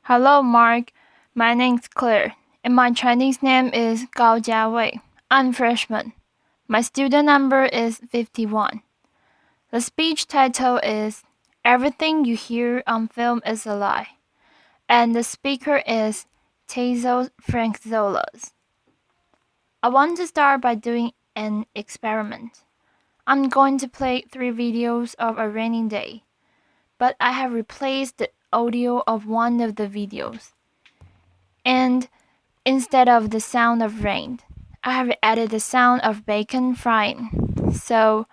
Hello, Mark. My name's Claire, and my Chinese name is Gao Jiawei. I'm freshman. My student number is 51. The speech title is Everything You Hear on Film is a Lie, and the speaker is Tasos Frantzolas. I want to start by doing an experiment. I'm going to play 3 videos of a rainy day, but I have replaced the audio of one of the videos. And instead of the sound of rain, I have added the sound of bacon frying. So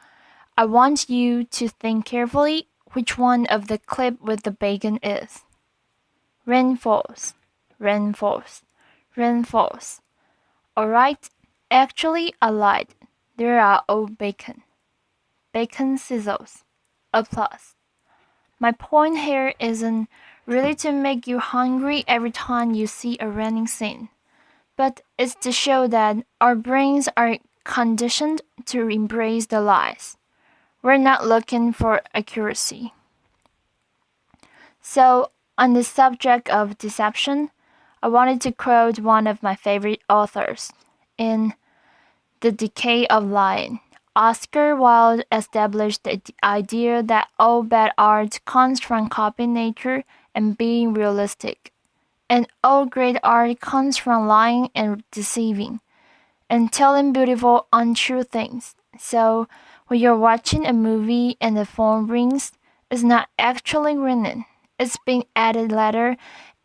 I want you to think carefully which one of the clip with the bacon is. Rain falls, rain falls, rain falls. Alright, actually I lied. There are all bacon. Bacon sizzles. Applause. My point here isn't really to make you hungry every time you see a raining scene, but it's to show that our brains are conditioned to embrace the lies. We're not looking for accuracy. So, on the subject of deception, I wanted to quote one of my favorite authors. In The Decay of Lying, Oscar Wilde established the idea that all bad art comes from copying nature and being realistic, and all great art comes from lying and deceiving, and telling beautiful, untrue things. So, when you're watching a movie and the phone rings, it's not actually ringing. It's being added later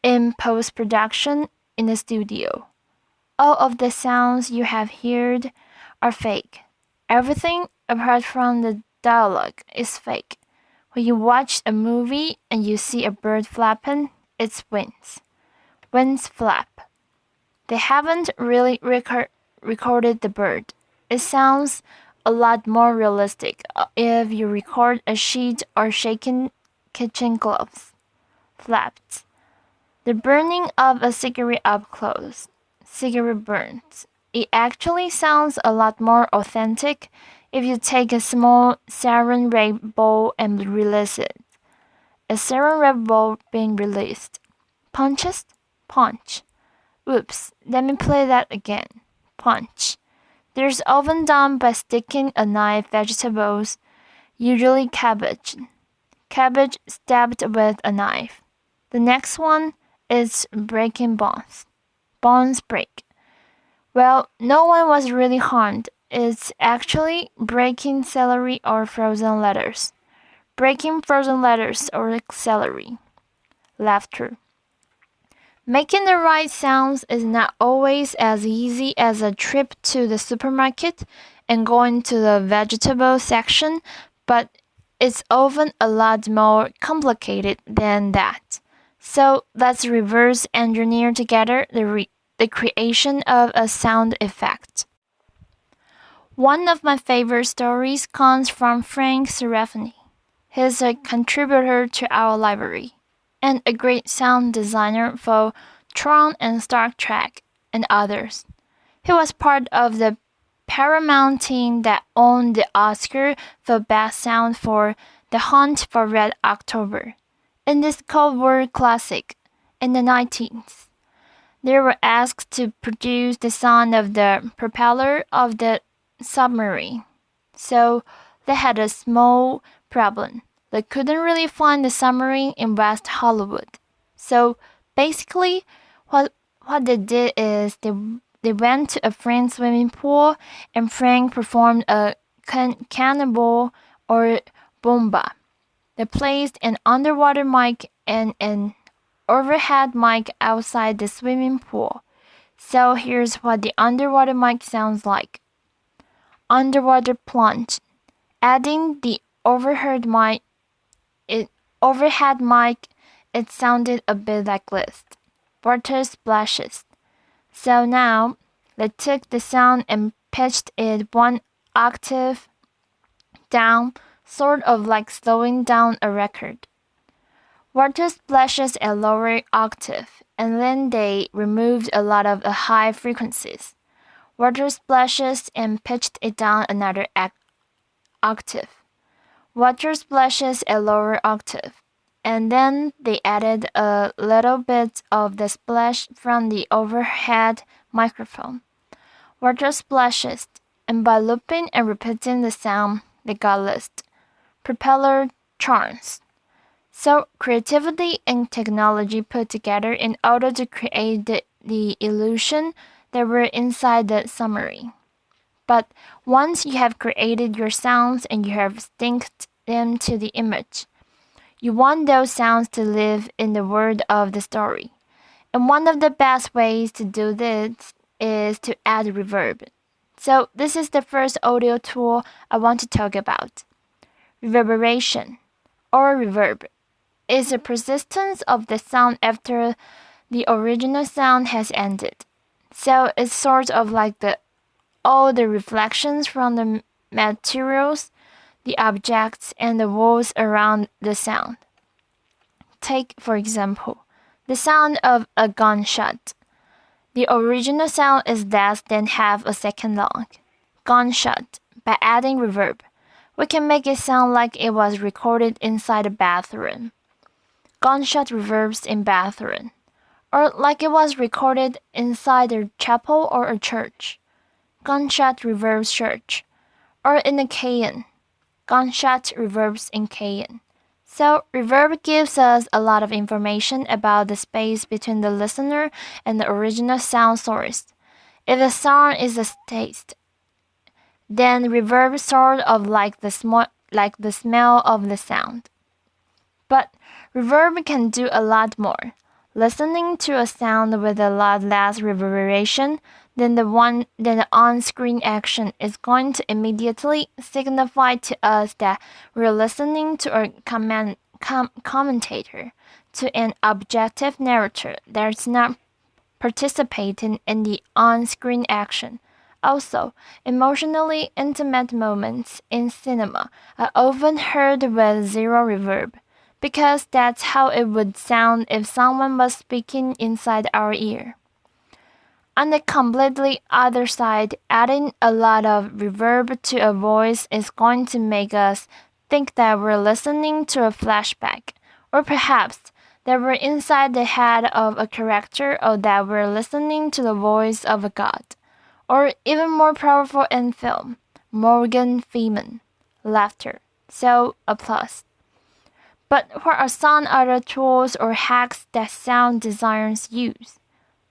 in post-production in the studio. All of the sounds you have heard are fake. Everything apart from the dialogue is fake. When you watch a movie and you see a bird flapping, it's wings. Wings flap. They haven't really recorded the bird. It sounds a lot more realistic if you record a sheet or shaking kitchen gloves. Flapped. The burning of a cigarette up close. Cigarette burns. It actually sounds a lot more authentic if you take a small saran wrap bowl and release it. A saran wrap bowl being released. Punches? Punch. Oops, let me play that again. Punch. There's often done by sticking a knife vegetables, usually cabbage. Cabbage stabbed with a knife. The next one is breaking bones. Bones break. Well, no one was really harmed. It's actually breaking celery or frozen lettuce. Breaking frozen lettuce or celery. Laughter. Making the right sounds is not always as easy as a trip to the supermarket and going to the vegetable section, but it's often a lot more complicated than that. So let's reverse engineer together the creation of a sound effect. One of my favorite stories comes from Frank Serafini. He's a contributor to our library and a great sound designer for Tron and Star Trek and others. He was part of the Paramount team that won the Oscar for Best Sound for The Hunt for Red October, in this Cold War classic in the 19th. They were asked to produce the sound of the propeller of the submarine. So they had a small problem. They couldn't really find the submarine in West Hollywood. So basically, what they did is they went to a friend's swimming pool and Frank performed a cannonball or bomba. They placed an underwater mic and an overhead mic outside the swimming pool. So here's what the underwater mic sounds like. Underwater plunge. Adding the overhead mic, it sounded a bit like this. Water splashes. So now, they took the sound and pitched it 1 octave down, sort of like slowing down a record. Water splashes a lower octave, and then they removed a lot of the high frequencies. Water splashes and pitched it down another octave. Water splashes a lower octave, and then they added a little bit of the splash from the overhead microphone. Water splashes, and by looping and repeating the sound, they got lost. Propeller churns. So creativity and technology put together in order to create the illusion that we're inside the submarine. But once you have created your sounds and you have synced them to the image, you want those sounds to live in the world of the story. And one of the best ways to do this is to add reverb. So this is the first audio tool I want to talk about. Reverberation, or reverb, is the persistence of the sound after the original sound has ended. So it's sort of like all the reflections from the materials, the objects, and the walls around the sound. Take, for example, the sound of a gunshot. The original sound is less than half a second long. Gunshot. By adding reverb, we can make it sound like it was recorded inside a bathroom. Gunshot reverbs in bathroom, or like it was recorded inside a chapel or a church. Gunshot reverbs church, or in a Cayenne. Gunshot reverbs in Cayenne. So reverb gives us a lot of information about the space between the listener and the original sound source. If the sound is a taste, then reverb sort of like the smell of the sound. But reverb can do a lot more. Listening to a sound with a lot less reverberation than the on-screen action is going to immediately signify to us that we're listening to a commentator, to an objective narrator that's not participating in the on-screen action. Also, emotionally intimate moments in cinema are often heard with zero reverb, because that's how it would sound if someone was speaking inside our ear. On the completely other side, adding a lot of reverb to a voice is going to make us think that we're listening to a flashback, or perhaps that we're inside the head of a character, or that we're listening to the voice of a god. Or even more powerful in film, Morgan Freeman, laughter, so applause. But what are some other tools or hacks that sound designers use?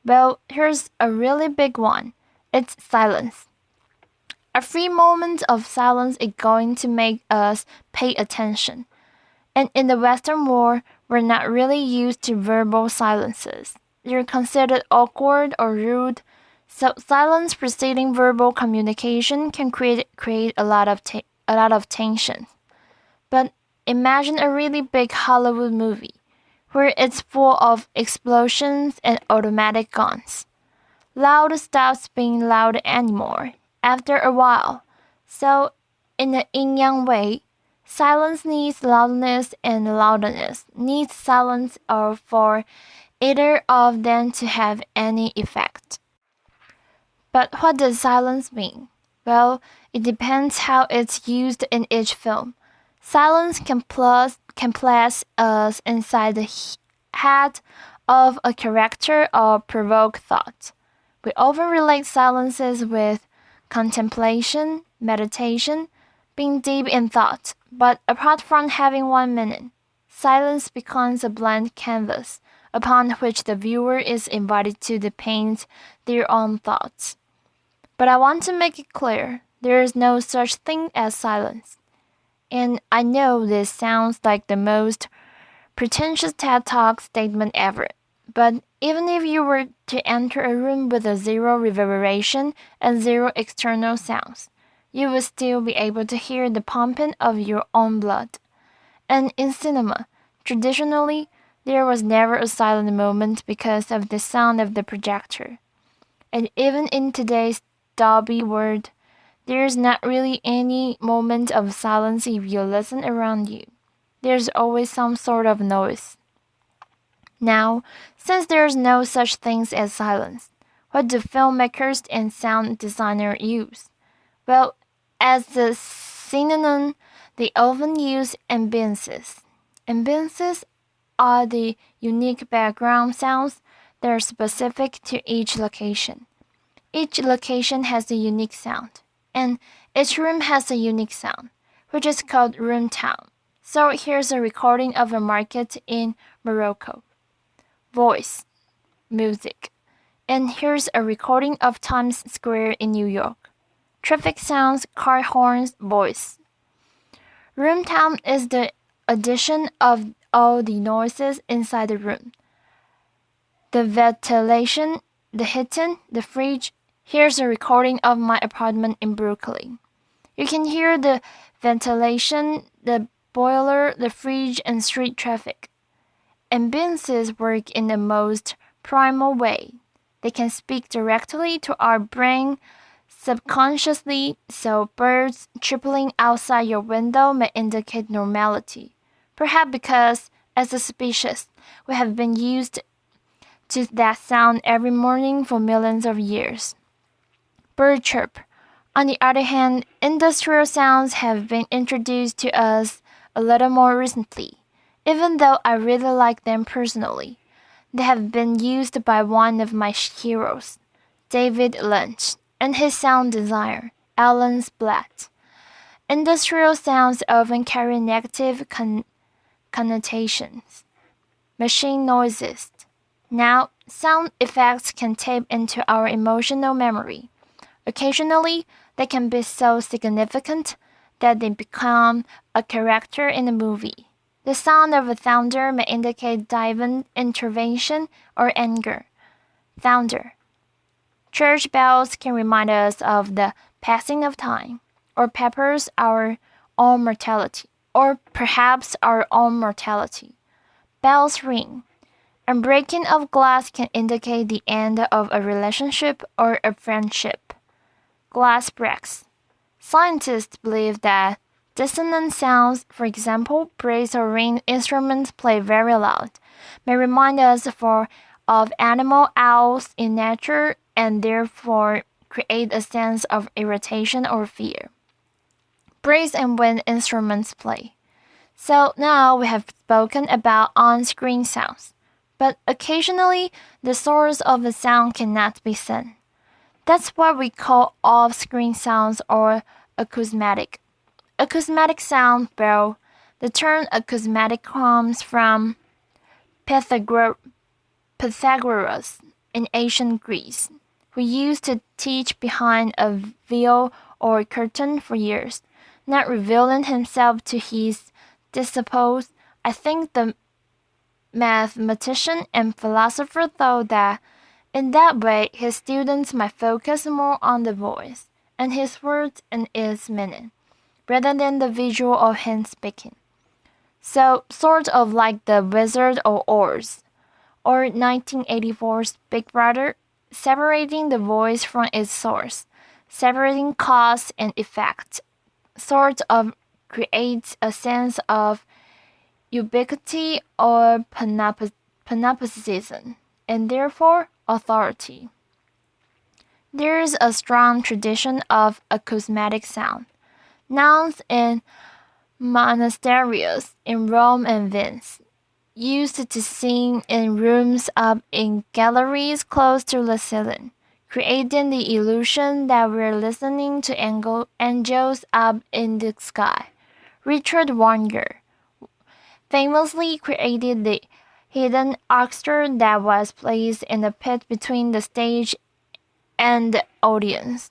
Well, here's a really big one. It's silence. A free moment of silence is going to make us pay attention. And in the Western world, we're not really used to verbal silences. They're considered awkward or rude. So silence preceding verbal communication can create a lot of tension. But imagine a really big Hollywood movie where it's full of explosions and automatic guns. Loud stops being loud anymore after a while. So in a yin-yang way, silence needs loudness and loudness needs silence, or for either of them to have any effect. But what does silence mean? Well, it depends how it's used in each film. Silence can place us inside the head of a character or provoke thought. We often relate silences with contemplation, meditation, being deep in thought. But apart from having one meaning, silence becomes a blank canvas upon which the viewer is invited to paint their own thoughts. But I want to make it clear, there is no such thing as silence. And I know this sounds like the most pretentious TED Talk statement ever, but even if you were to enter a room with a zero reverberation and zero external sounds, you would still be able to hear the pumping of your own blood. And in cinema, traditionally, there was never a silent moment because of the sound of the projector. And even in today's Dolby world, there's not really any moment of silence if you listen around you. There's always some sort of noise. Now, since there's no such thing as silence, what do filmmakers and sound designers use? Well, as the synonym, they often use ambiences. Ambiences are the unique background sounds that are specific to each location. Each location has a unique sound, and each room has a unique sound, which is called room tone. So here's a recording of a market in Morocco. Voice, music. And here's a recording of Times Square in New York. Traffic sounds, car horns, voice. Room tone is the addition of all the noises inside the room. The ventilation, the heating, the fridge. Here's a recording of my apartment in Brooklyn. You can hear the ventilation, the boiler, the fridge, and street traffic. Ambiances work in the most primal way. They can speak directly to our brain subconsciously, so birds chirping outside your window may indicate normality. Perhaps because, as a species, we have been used to that sound every morning for millions of years. Bird chirp. On the other hand, industrial sounds have been introduced to us a little more recently. Even though I really like them personally, they have been used by one of my heroes, David Lynch, and his sound designer, Alan Splatt. Industrial sounds often carry negative connotations. Machine noises. Now, sound effects can tap into our emotional memory. Occasionally, they can be so significant that they become a character in a movie. The sound of a thunder may indicate divine intervention or anger. Thunder. Church bells can remind us of the passing of time, or peppers our own mortality, or perhaps our own mortality. Bells ring. A breaking of glass can indicate the end of a relationship or a friendship. Glass breaks. Scientists believe that dissonant sounds, for example, brass or ring instruments played very loud, may remind us of animal owls in nature and therefore create a sense of irritation or fear. Brass and wind instruments play. So now we have spoken about on-screen sounds, but occasionally the source of a sound cannot be seen. That's what we call off-screen sounds or acousmatic. Acousmatic sound, though, the term acousmatic comes from Pythagoras in ancient Greece, who used to teach behind a veil or curtain for years, not revealing himself to his disciples. I think the mathematician and philosopher thought that in that way his students might focus more on the voice and his words and its meaning, rather than the visual of him speaking. So, sort of like the Wizard of Oz, or 1984's Big Brother, separating the voice from its source, separating cause and effect, sort of creates a sense of ubiquity or panopticism, and therefore authority. There is a strong tradition of acousmatic sound. Nuns in monasteries in Rome and Venice used to sing in rooms up in galleries close to the ceiling, creating the illusion that we're listening to angels up in the sky. Richard Wagner famously created the hidden orchestra that was placed in the pit between the stage and the audience.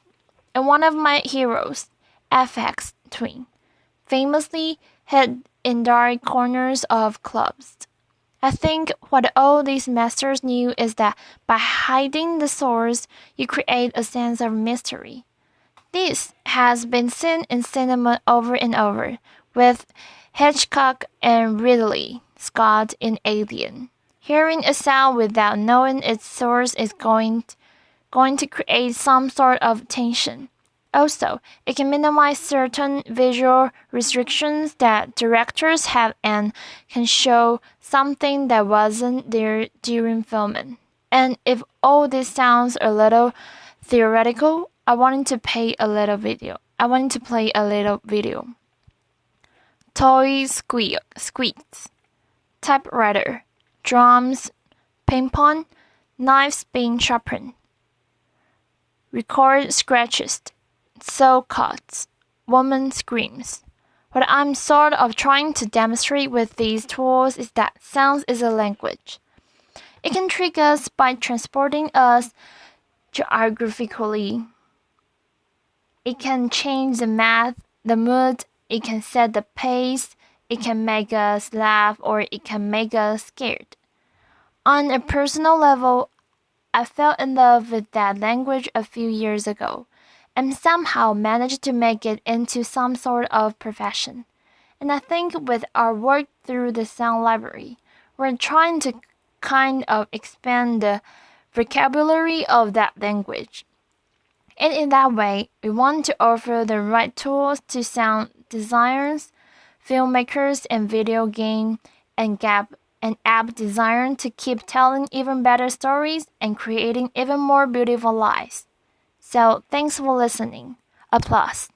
And one of my heroes, FX Twin, famously hid in dark corners of clubs. I think what all these masters knew is that by hiding the source, you create a sense of mystery. This has been seen in cinema over and over, with Hitchcock and Ridley Scott in Alien. Hearing a sound without knowing its source is going to create some sort of tension. Also, it can minimize certain visual restrictions that directors have and can show something that wasn't there during filming. And if all this sounds a little theoretical, I wanted to play a little video. Toy squeaks. typewriter, drums, ping pong, knives being sharpened, record scratches, saw cuts, woman screams. What I'm sort of trying to demonstrate with these tools is that sound is a language. It can trick us by transporting us geographically. It can change the math, the mood, it can set the pace, it can make us laugh or it can make us scared. On a personal level, I fell in love with that language a few years ago and somehow managed to make it into some sort of profession. And I think with our work through the sound library, we're trying to kind of expand the vocabulary of that language. And in that way, we want to offer the right tools to sound designers, filmmakers, and video game and app designers to keep telling even better stories and creating even more beautiful lives. So, thanks for listening. Applause.